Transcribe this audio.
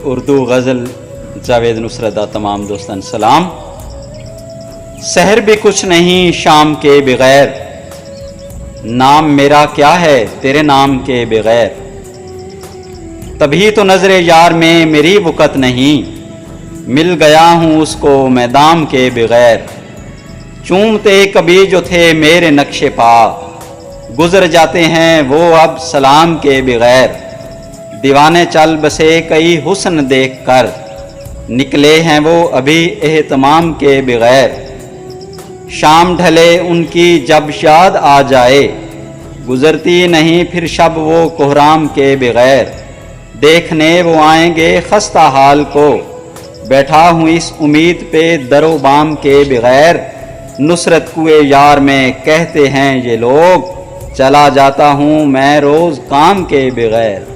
उर्दू गज़ल जावेद नुसरत दा तमाम दोस्तन सलाम। सहर भी कुछ नहीं शाम के बगैर, नाम मेरा क्या है तेरे नाम के बगैर। तभी तो नजरे यार में मेरी वक़्त नहीं, मिल गया हूँ उसको मैं दाम के बगैर। चूमते कभी जो थे मेरे नक्शे पा, गुजर जाते हैं वो अब सलाम के बगैर। दीवाने चल बसे कई हुस्न देख कर, निकले हैं वो अभी एहतमाम के बगैर। शाम ढले उनकी जब याद आ जाए, गुजरती नहीं फिर शब वो कोहराम के बगैर। देखने वो आएंगे खस्ता हाल को, बैठा हूँ इस उम्मीद पे दरो बाम के बगैर। नुसरत कुए यार में कहते हैं ये लोग, चला जाता हूँ मैं रोज़ काम के बगैर।